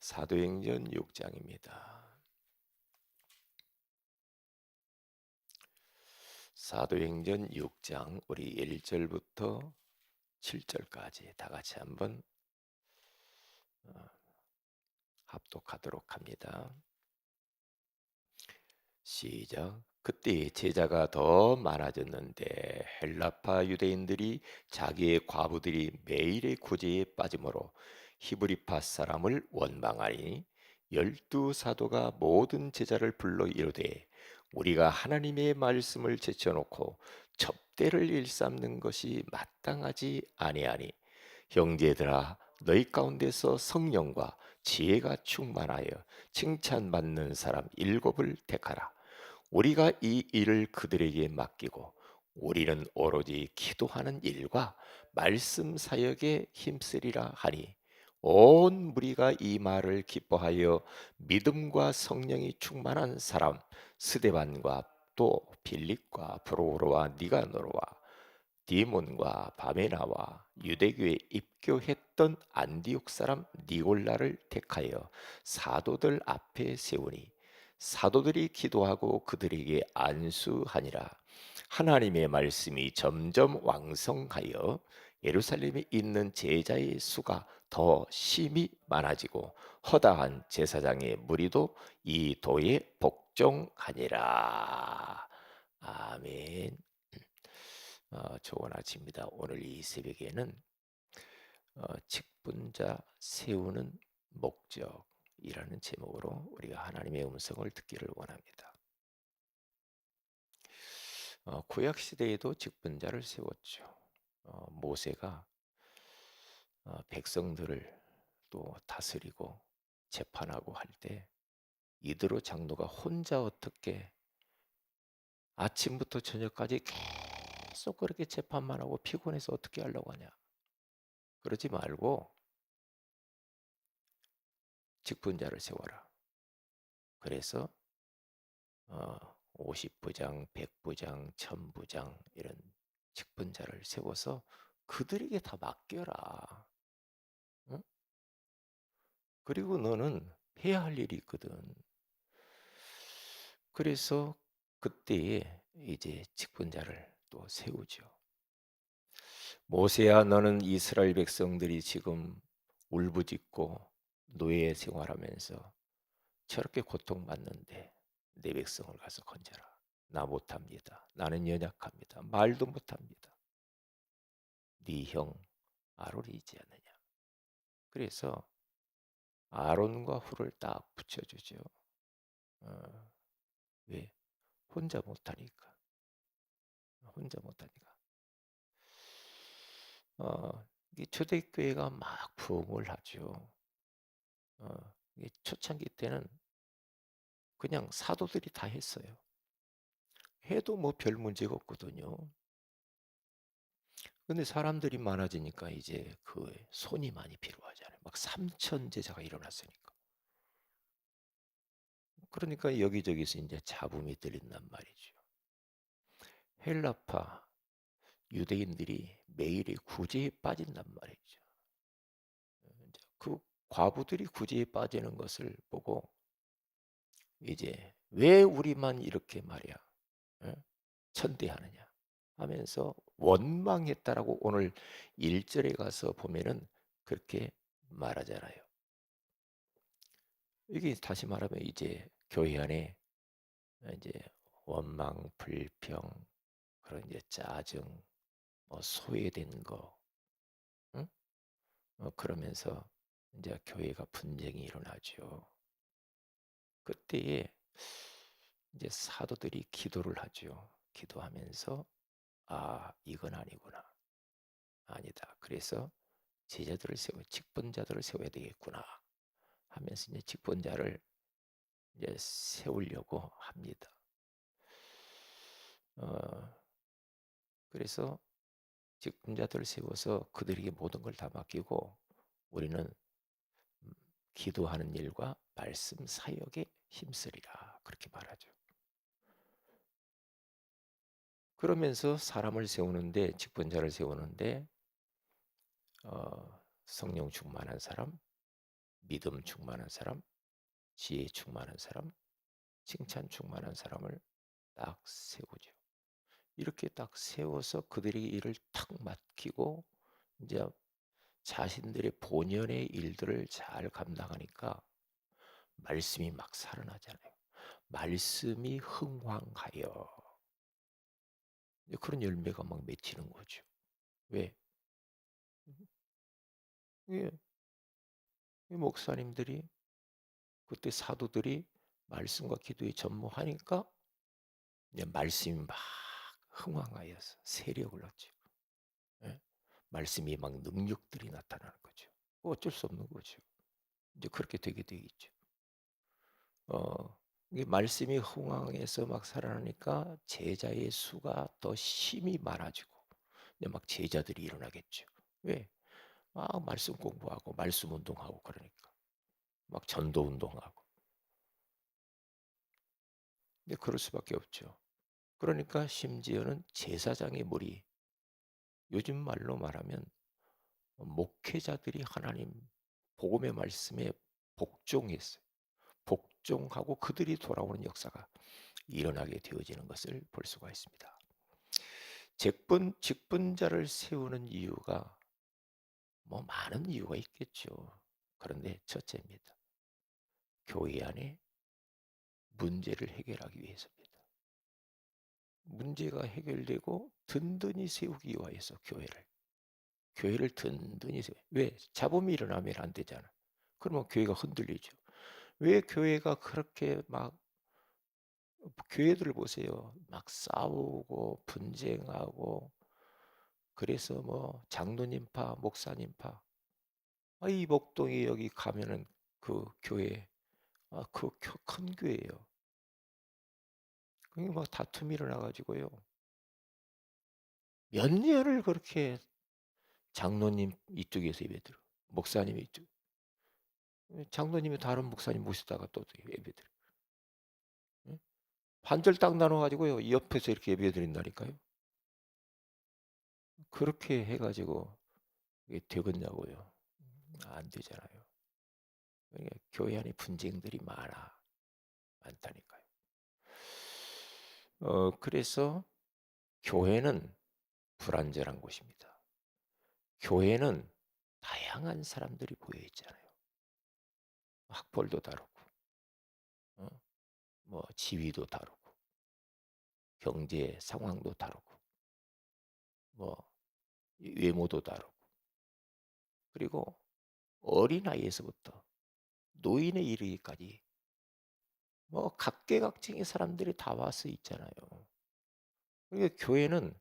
사도행전 6장입니다. 사도행전 6장 우리 1절부터 7절까지 다 같이 한번 합독하도록 합니다. 시작. 그때 제자가 더 많아졌는데 헬라파 유대인들이 자기의 과부들이 매일의 구제에 빠짐으로 히브리파 사람을 원망하니 열두 사도가 모든 제자를 불러 이르되 우리가 하나님의 말씀을 제쳐놓고 접대를 일삼는 것이 마땅하지 아니하니 형제들아 너희 가운데서 성령과 지혜가 충만하여 칭찬받는 사람 일곱을 택하라. 우리가 이 일을 그들에게 맡기고 우리는 오로지 기도하는 일과 말씀 사역에 힘쓰리라 하니 온 무리가 이 말을 기뻐하여 믿음과 성령이 충만한 사람 스데반과 또 빌립과 프로로와 니가노로와 디몬과 바메나와 유대교에 입교했던 안디옥 사람 니골라를 택하여 사도들 앞에 세우니 사도들이 기도하고 그들에게 안수하니라. 하나님의 말씀이 점점 왕성하여 예루살렘에 있는 제자의 수가 더 심히 많아지고 허다한 제사장의 무리도 이 도에 복종하니라. 아멘. 좋은 아침입니다. 오늘 이 새벽에는 직분자 세우는 목적이라는 제목으로 우리가 하나님의 음성을 듣기를 원합니다. 구약 시대에도 직분자를 세웠죠. 모세가 백성들을 또 다스리고 재판하고 할 때 이드로 장로가 혼자 어떻게 아침부터 저녁까지 계속 그렇게 재판만 하고 피곤해서 어떻게 하려고 하냐? 그러지 말고 직분자를 세워라. 그래서 50부장, 100부장, 1000부장 이런 직분자를 세워서 그들에게 다 맡겨라. 응? 그리고 너는 해야 할 일이 있거든. 그래서 그때에 이제 직분자를 또 세우죠. 모세야, 너는 이스라엘 백성들이 지금 울부짖고 노예 생활하면서 저렇게 고통받는데 내 백성을 가서 건져라. 나 못합니다. 나는 연약합니다. 말도 못합니다. 네 형 아론이 있지 않느냐. 그래서 아론과 훌을 딱 붙여주죠. 어, 왜? 혼자 못하니까. 혼자 못하니까. 이 초대교회가 막 부흥을 하죠. 이 초창기 때는 그냥 사도들이 다 했어요. 해도 뭐 별 문제가 없거든요. 근데 사람들이 많아지니까 이제 그 손이 많이 필요하잖아요. 막 3천 제자가 일어났으니까. 그러니까 여기저기서 이제 잡음이 들린단 말이죠. 헬라파 유대인들이 매일의 구제에 빠진단 말이죠. 그 과부들이 구제에 빠지는 것을 보고 이제 왜 우리만 이렇게 말이야, 어? 천대하느냐 하면서 원망했다라고 오늘 1절에 가서 보면은 그렇게 말하잖아요. 이게 다시 말하면 이제 교회 안에 이제 원망, 불평, 그런 이제 짜증, 뭐 소외된 거, 응? 그러면서 이제 교회가 분쟁이 일어나죠. 그때에 이제 사도들이 기도를 하죠. 기도하면서 이건 아니구나, 아니다. 그래서 제자들을 세워 직분자들을 세워야 되겠구나 하면서 이제 직분자를 이제 세우려고 합니다. 어, 그래서 직분자들을 세워서 그들에게 모든 걸 다 맡기고 우리는 기도하는 일과 말씀 사역에 힘쓰리라 그렇게 말하죠. 그러면서 사람을 세우는데 직분자를 세우는데 성령 충만한 사람, 믿음 충만한 사람, 지혜 충만한 사람, 칭찬 충만한 사람을 딱 세우죠. 이렇게 딱 세워서 그들이 일을 탁 맡기고 이제 자신들의 본연의 일들을 잘 감당하니까 말씀이 막 살아나잖아요. 말씀이 흥황하여 그런 열매가 막 맺히는 거죠. 왜? 예, 이 목사님들이 그때 사도들이 말씀과 기도에 전무하니까 이제 말씀이 막 흥황하여서 세력을 얻죠. 예? 말씀이 막 능력들이 나타나는 거죠. 어쩔 수 없는 거죠. 이제 그렇게 되게 돼 있죠. 이게 말씀이 흥황해서 막 살아나니까 제자의 수가 더 힘이 많아지고 이제 막 제자들이 일어나겠죠. 왜? 말씀 공부하고 말씀 운동하고 그러니까 막 전도 운동하고. 근데 그럴 수밖에 없죠. 그러니까 심지어는 제사장의 머리, 요즘 말로 말하면 목회자들이 하나님 복음의 말씀에 복종했어요. 복종하고 그들이 돌아오는 역사가 일어나게 되어지는 것을 볼 수가 있습니다. 직분자를 세우는 이유가 뭐 많은 이유가 있겠죠. 그런데 첫째입니다. 교회 안에 문제를 해결하기 위해서입니다. 문제가 해결되고 든든히 세우기 위해서 교회를 든든히 세워. 왜? 잡음이 일어나면 안 되잖아. 그러면 교회가 흔들리죠. 왜 교회가 그렇게 막 교회들 보세요. 막 싸우고 분쟁하고 그래서 뭐 장로님파, 목사님파. 이 목동이 여기 가면은 그 교회 그 큰 교회예요. 그게 막 다툼이 일어나 가지고요. 몇 년을 그렇게 장로님 이쪽에서 예배드려. 목사님이 이쪽. 장로님이 다른 목사님 모시다가 또 예배드려. 반절 딱 나눠 가지고요. 이 옆에서 이렇게 예배드린다니까요. 그렇게 해 가지고 이게 되겠냐고요. 안 되잖아요. 그러니까 교회 안에 분쟁들이 많다니까요. 그래서 교회는 불완전한 곳입니다. 교회는 다양한 사람들이 모여 있잖아요. 학벌도 다르고, 어? 뭐 지위도 다르고, 경제 상황도 다르고, 뭐 외모도 다르고, 그리고 어린아이에서부터 노인에 이르기까지 뭐 각계각층의 사람들이 다 와서 있잖아요. 그러니까 교회는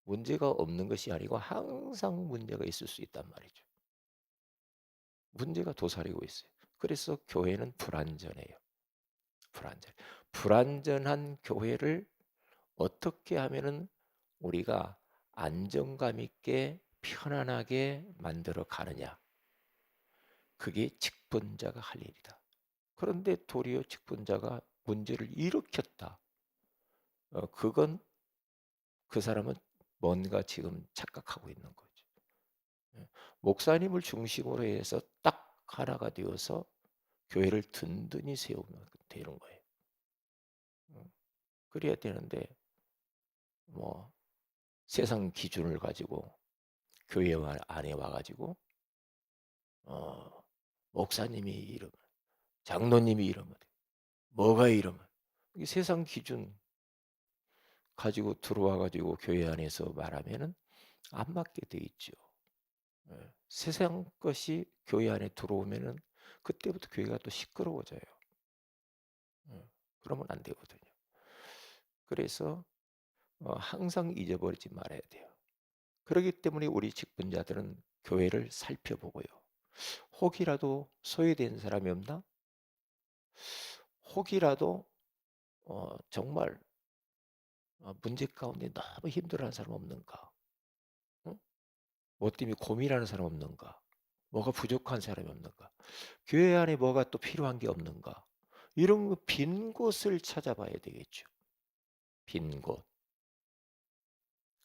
문제가 없는 것이 아니고 항상 문제가 있을 수 있단 말이죠. 문제가 도사리고 있어요. 그래서 교회는 불완전해요. 불완전. 불완전한 교회를 어떻게 하면은 우리가 안정감 있게 편안하게 만들어 가느냐. 그게 직분자가 할 일이다. 그런데 도리어 직분자가 문제를 일으켰다. 그건 그 사람은 뭔가 지금 착각하고 있는 거죠. 예. 목사님을 중심으로 해서 딱 하나가 되어서 교회를 든든히 세우면 되는 거예요. 그래야 되는데 뭐 세상 기준을 가지고 교회 안에 와가지고 어, 목사님이 이러면 장로님이 이러면 뭐가 이러면 이 세상 기준 가지고 들어와 가지고 교회 안에서 말하면은 안 맞게 돼 있죠. 세상 것이 교회 안에 들어오면은 그때부터 교회가 또 시끄러워져요. 그러면 안 되거든요. 그래서 항상 잊어버리지 말아야 돼요. 그렇기 때문에 우리 직분자들은 교회를 살펴보고요. 혹이라도 소외된 사람이 없나? 혹이라도 정말 문제 가운데 너무 힘들어하는 사람 없는가? 응? 뭐 때문에 고민하는 사람 없는가? 뭐가 부족한 사람이 없는가? 교회 안에 뭐가 또 필요한 게 없는가? 이런 빈 곳을 찾아봐야 되겠죠. 빈 곳.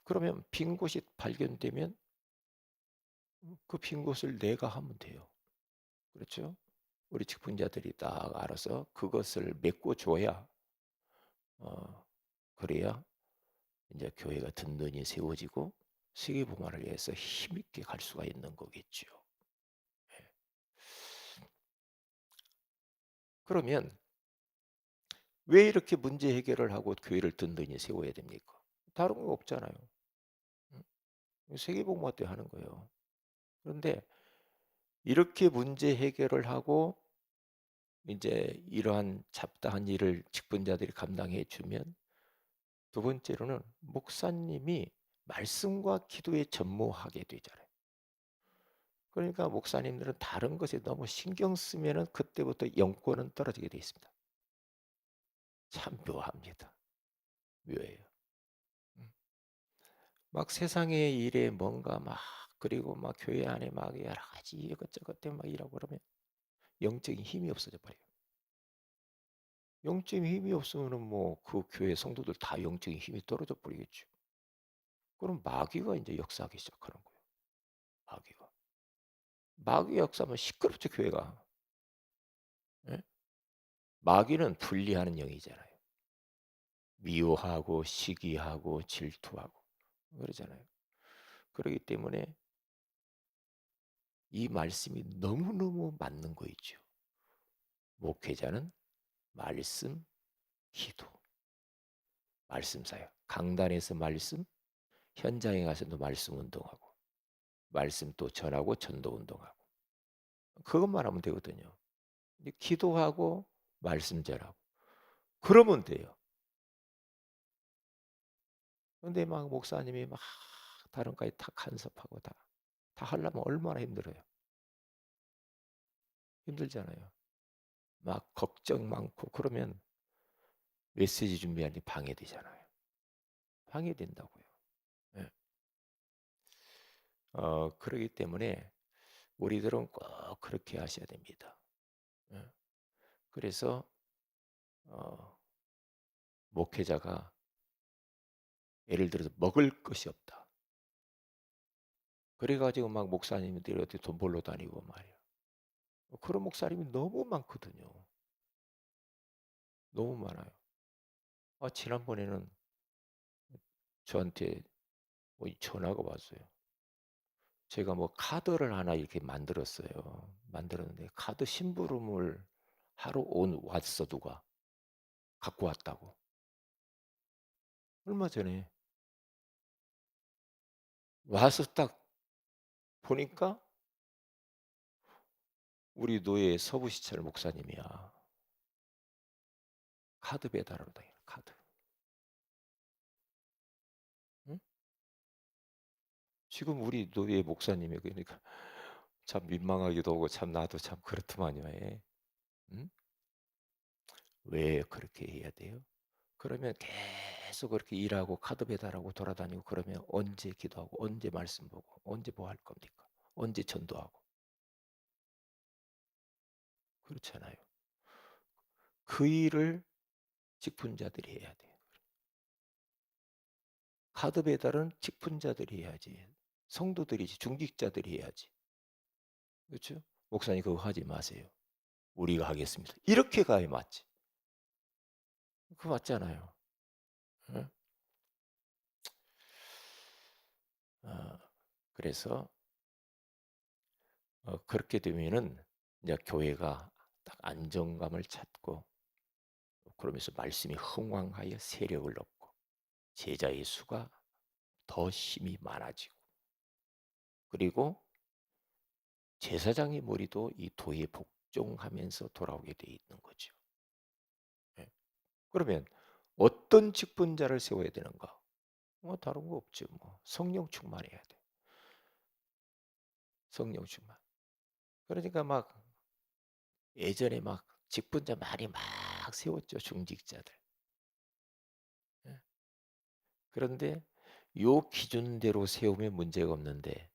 그러면 빈 곳이 발견되면 그 빈 곳을 내가 하면 돼요. 그렇죠? 우리 직분자들이 딱 알아서 그것을 메꿔줘야 그래야 이제 교회가 든든히 세워지고 세계복음화를 위해서 힘있게 갈 수가 있는 거겠죠. 예. 그러면 왜 이렇게 문제 해결을 하고 교회를 든든히 세워야 됩니까? 다른 거 없잖아요. 세계복음화 때 하는 거예요. 그런데 이렇게 문제 해결을 하고 이제 이러한 잡다한 일을 직분자들이 감당해 주면 두 번째로는 목사님이 말씀과 기도에 전무하게 되잖아요. 그러니까 목사님들은 다른 것에 너무 신경 쓰면은 그때부터 영권은 떨어지게 돼 있습니다. 참 묘합니다. 묘해요. 음. 막 세상의 일에 뭔가 막 그리고 막 교회 안에 막 여러 가지 이것저것 때문에 막 일하고 그러면 영적인 힘이 없어져 버려요. 영적인 힘이 없으면은 뭐 그 교회 성도들 다 영적인 힘이 떨어져 버리겠죠. 그럼 마귀가 이제 역사하기 시작하는 거예요. 마귀가. 마귀 역사하면 시끄럽죠 교회가. 예? 마귀는 분리하는 영이잖아요. 미워하고 시기하고 질투하고 그러잖아요. 그렇기 때문에 이 말씀이 너무너무 맞는 거 있죠. 목회자는 말씀, 기도, 말씀 사역. 강단에서 말씀, 현장에 가서도 말씀 운동하고, 말씀 또 전하고 전도 운동하고. 그것만 하면 되거든요. 기도하고 말씀 전하고. 그러면 돼요. 근데 막 목사님이 막 다른 까지 다 간섭하고 다 하려면 얼마나 힘들어요. 힘들잖아요. 막 걱정 많고 그러면 메시지 준비하는 게 방해되잖아요. 방해된다고요. 예. 그러기 때문에 우리들은 꼭 그렇게 하셔야 됩니다. 예. 그래서 어, 목회자가 예를 들어서 먹을 것이 없다. 그래가지고 막 목사님들이 어디 돈 벌러 다니고 말이야. 그런 목사님이 너무 많거든요. 너무 많아요. 지난번에는 저한테 뭐 전화가 왔어요. 제가 뭐 카드를 하나 이렇게 만들었어요. 만들었는데 카드 심부름을 하러 왔어 누가 갖고 왔다고. 얼마 전에 와서 딱 보니까 우리 노예 서부시찰 목사님이야. 카드 배달하러 다녀. 카드. 응? 지금 우리 노예 목사님이 그러니까 참 민망하기도 하고 참 나도 참 그렇더만요. 예. 응? 왜 그렇게 해야 돼요? 그러면 계속 그렇게 일하고 카드 배달하고 돌아다니고 그러면 언제 기도하고 언제 말씀 보고 언제 뭐 할 겁니까? 언제 전도하고 그렇잖아요. 그 일을 직분자들이 해야 돼요. 카드 배달은 직분자들이 해야지. 성도들이지 중직자들이 해야지. 그렇죠? 목사님 그거 하지 마세요. 우리가 하겠습니다. 이렇게 가야 맞지. 그거 맞잖아요. 어? 어, 그래서 그렇게 되면은 이제 교회가 딱 안정감을 찾고 그러면서 말씀이 흥왕하여 세력을 얻고 제자의 수가 더 힘이 많아지고 그리고 제사장의 머리도 이 도에 복종하면서 돌아오게 돼 있는 거죠. 예. 그러면 어떤 직분자를 세워야 되는가? 뭐 다른 거 없죠. 뭐 성령 충만해야 돼. 성령 충만. 그러니까 막 예전에 막 직분자 많이 막 세웠죠. 중직자들. 예. 그런데 요 기준대로 세우면 문제가 없는데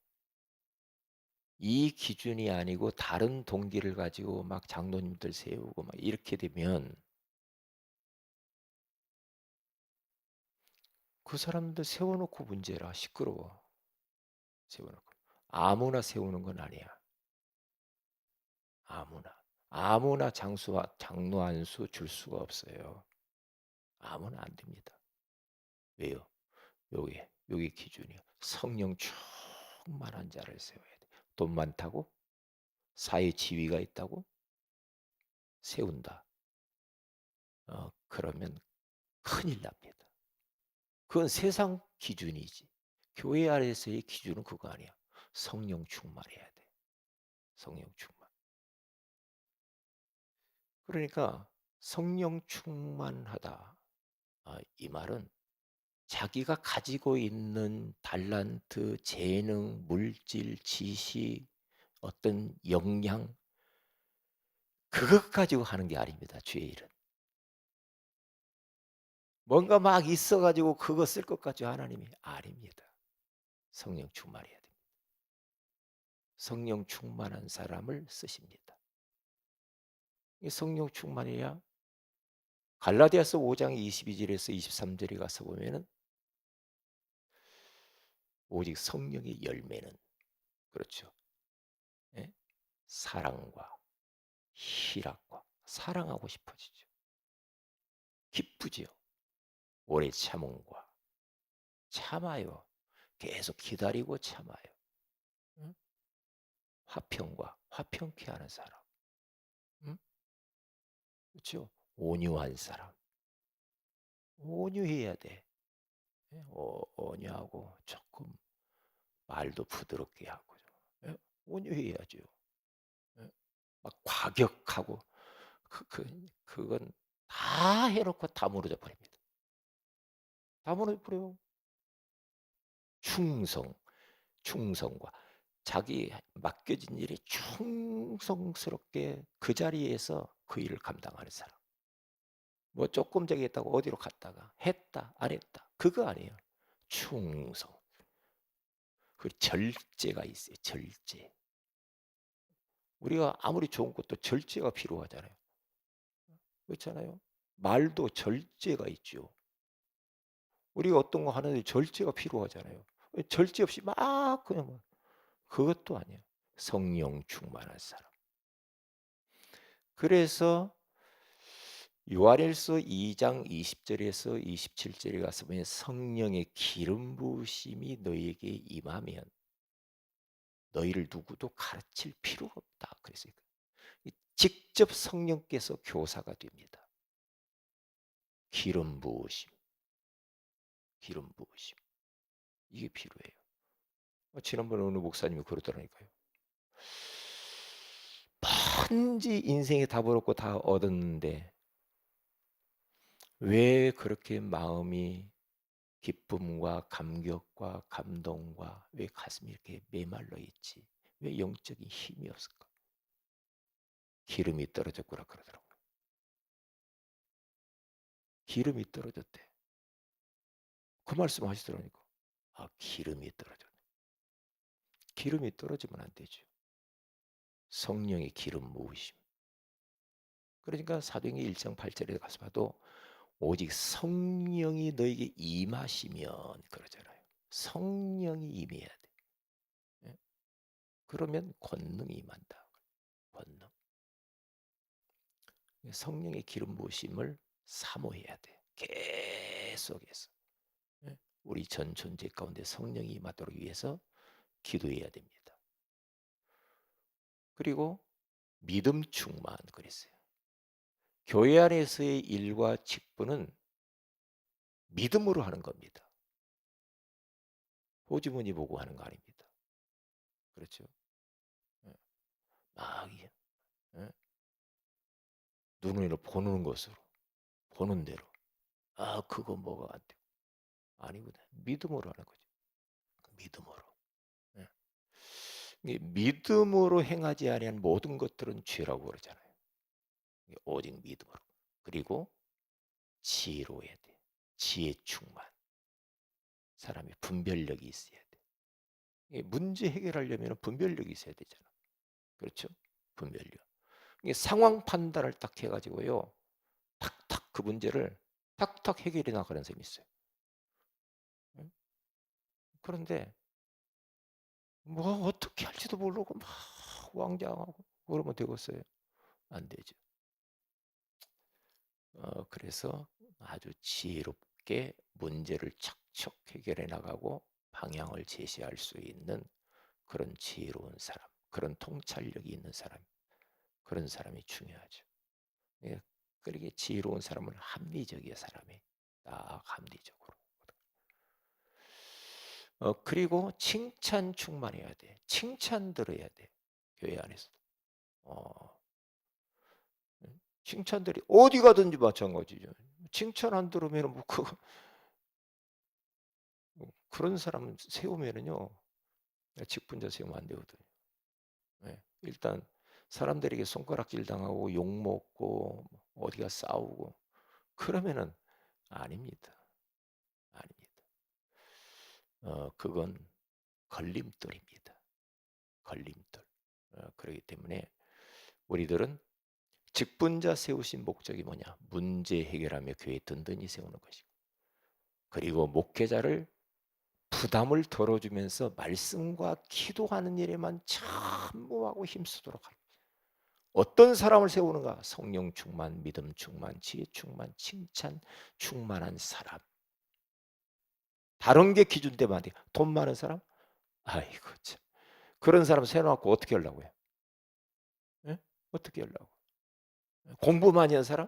이 기준이 아니고 다른 동기를 가지고 막 장로님들 세우고 막 이렇게 되면 그 사람들 세워놓고 문제라 시끄러워. 세워놓고 아무나 세우는 건 아니야. 아무나. 아무나 장로 안수 줄 수가 없어요. 아무나 안 됩니다. 왜요? 여기 기준이요. 성령 충만한 자를 세워야 돼. 돈 많다고? 사회 지위가 있다고? 세운다. 그러면 큰일 납니다. 그건 세상 기준이지. 교회 안에서의 기준은 그거 아니야. 성령 충만해야 돼. 성령 충만. 그러니까 성령 충만하다. 이 말은 자기가 가지고 있는 달란트, 재능, 물질, 지식, 어떤 역량 그것 가지고 하는 게 아닙니다. 주의 일은. 뭔가 막 있어가지고 그거 쓸 것 같죠. 하나님이 아닙니다. 성령 충만해야 됩니다. 성령 충만한 사람을 쓰십니다. 이 성령 충만해야 갈라디아서 5장 22절에서 23절에 가서 보면은 오직 성령의 열매는 그렇죠. 예? 사랑과 희락과 사랑하고 싶어지죠. 기쁘지요. 오래 참음과 참아요. 계속 기다리고 참아요. 응? 화평과 화평케 하는 사람. 응? 그렇죠. 온유한 사람. 온유해야 돼. 예? 온유하고 조금 말도 부드럽게 하고 예? 온유해야죠. 예? 막 과격하고 그건 다 해놓고 다 무너져 버립니다. 다 무너져 버려요. 충성과 자기 맡겨진 일에 충성스럽게 그 자리에서 그 일을 감당하는 사람. 뭐 조금 저기 했다고 어디로 갔다가 했다 안 했다 그거 아니에요. 충성. 그 절제가 있어요. 절제. 우리가 아무리 좋은 것도 절제가 필요하잖아요. 그렇잖아요. 말도 절제가 있죠. 우리가 어떤 거 하는데 절제가 필요하잖아요. 절제 없이 막 그냥 그것도 아니에요. 성령 충만한 사람. 그래서 요한일서 2장 20절에서 27절에 가서 보면 성령의 기름 부으심이 너희에게 임하면 너희를 누구도 가르칠 필요가 없다. 그랬어요. 직접 성령께서 교사가 됩니다. 기름 부으심. 이게 필요해요. 지난번에 어느 목사님이 그러더라니까요. 뭔지 인생에 답을 얻고 다 얻었는데 왜 그렇게 마음이 기쁨과 감격과 감동과 왜 가슴이 이렇게 메말라 있지? 왜 영적인 힘이 없을까? 기름이 떨어졌구나 그러더라고요. 기름이 떨어졌대. 그 말씀 하시더라니까. 기름이 떨어졌네. 기름이 떨어지면 안 되죠. 성령의 기름 부으심. 그러니까 사도행전 1장 8절에 가서 봐도 오직 성령이 너에게 임하시면 그러잖아요. 성령이 임해야 돼. 예? 그러면 권능이 임한다. 권능. 성령의 기름 부으심을 사모해야 돼. 계속해서. 예? 우리 전 존재 가운데 성령이 임하도록 위해서 기도해야 됩니다. 그리고 믿음 충만 그랬어요. 교회 안에서의 일과 직분은 믿음으로 하는 겁니다. 호주머니 보고 하는 거 아닙니다. 그렇죠? 예. 막 예? 눈으로 보는 것으로 보는 대로 그거 뭐가 안 돼. 아니거든. 믿음으로 하는 거죠. 믿음으로. 예. 믿음으로 행하지 아니한 모든 것들은 죄라고 그러잖아요. 오직 믿음으로. 그리고 지혜로 해야 돼. 지혜 충만. 사람이 분별력이 있어야 돼. 문제 해결하려면 분별력이 있어야 되잖아. 그렇죠? 분별력. 상황 판단을 딱 해가지고요. 탁탁 그 문제를 탁탁 해결해 나가는 셈이 있어요. 그런데 뭐 어떻게 할지도 모르고 막 왕장하고 그러면 되겠어요. 안 되죠. 그래서 아주 지혜롭게 문제를 척척 해결해 나가고 방향을 제시할 수 있는 그런 지혜로운 사람, 그런 통찰력이 있는 사람, 그런 사람이 중요하죠. 예, 그러게 지혜로운 사람은 합리적이야. 사람이 딱 합리적으로. 그리고 칭찬 충만해야 돼. 칭찬 들어야 돼. 교회 안에서도. 어, 칭찬들이 어디 가든지 마찬가지죠. 칭찬 안 들으면 뭐 그런 사람 세우면은요, 직분자 세우면 안 되거든요. 네, 일단 사람들에게 손가락질 당하고 욕 먹고 어디가 싸우고 그러면은 아닙니다. 아닙니다. 그건 걸림돌입니다. 걸림돌. 그렇기 때문에 우리들은 직분자 세우신 목적이 뭐냐? 문제 해결하며 교회 든든히 세우는 것이고, 그리고 목회자를 부담을 덜어주면서 말씀과 기도하는 일에만 참모하고 힘쓰도록 합니다. 어떤 사람을 세우는가? 성령 충만, 믿음 충만, 지혜 충만, 칭찬 충만한 사람. 다른 게 기준되면 안 돼. 돈 많은 사람? 아이고 참. 그런 사람 세워놓고 어떻게 하려고 해요? 예? 어떻게 하려고? 공부 많이 한 사람?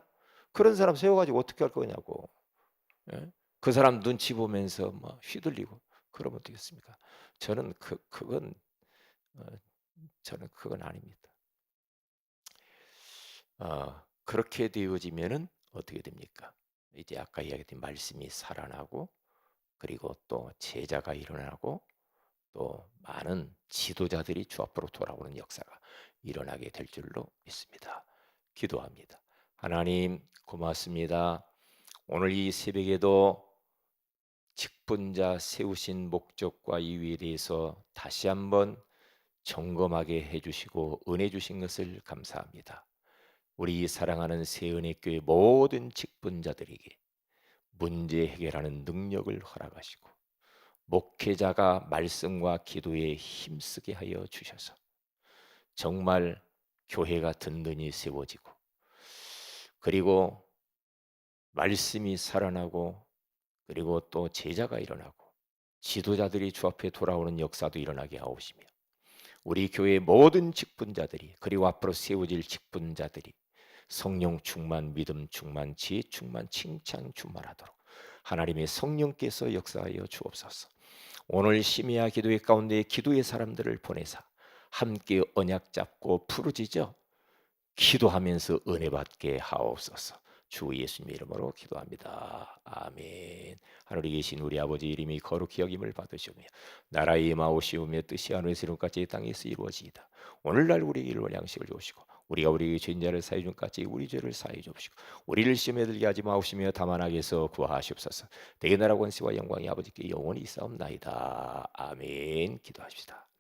그런 사람 세워가지고 어떻게 할 거냐고. 예? 그 사람 눈치 보면서 막 휘둘리고 그러면 어떻겠습니까? 저는 그건 어, 저는 그건 아닙니다. 그렇게 되어지면은 어떻게 됩니까? 이제 아까 이야기했던 말씀이 살아나고, 그리고 또 제자가 일어나고, 또 많은 지도자들이 주 앞으로 돌아오는 역사가 일어나게 될 줄로 믿습니다. 기도합니다. 하나님 고맙습니다. 오늘 이 새벽에도 직분자 세우신 목적과 이유에 대해서 다시 한번 점검하게 해주시고 은혜 주신 것을 감사합니다. 우리 사랑하는 새은혜교회 모든 직분자들에게 문제 해결하는 능력을 허락하시고, 목회자가 말씀과 기도에 힘쓰게 하여 주셔서 정말 교회가 든든히 세워지고, 그리고 말씀이 살아나고, 그리고 또 제자가 일어나고, 지도자들이 주 앞에 돌아오는 역사도 일어나게 하옵시며, 우리 교회 모든 직분자들이, 그리고 앞으로 세워질 직분자들이 성령 충만, 믿음 충만, 지혜 충만, 칭찬 충만하도록 하나님의 성령께서 역사하여 주옵소서. 오늘 심야 기도회 가운데 기도의 사람들을 보내사 함께 언약 잡고 부르짖어 기도하면서 은혜 받게 하옵소서. 주 예수님의 이름으로 기도합니다. 아멘. 하늘에 계신 우리 아버지 이름이 거룩히 여김을 받으시오며 나라의 임하오시오며 뜻이 하늘에서 이룬같이 땅에서 이루어지이다. 오늘날 우리에게 일용할 양식을 주시고 우리가 우리 죄인자를 사해 준 같이 우리 죄를 사해 주옵시고 우리를 시험에 들게 하지 마옵시며 다만 악에서 구하시옵소서. 대개 나라 권세와 영광이 아버지께 영원히 있사옵나이다. 아멘. 기도합시다.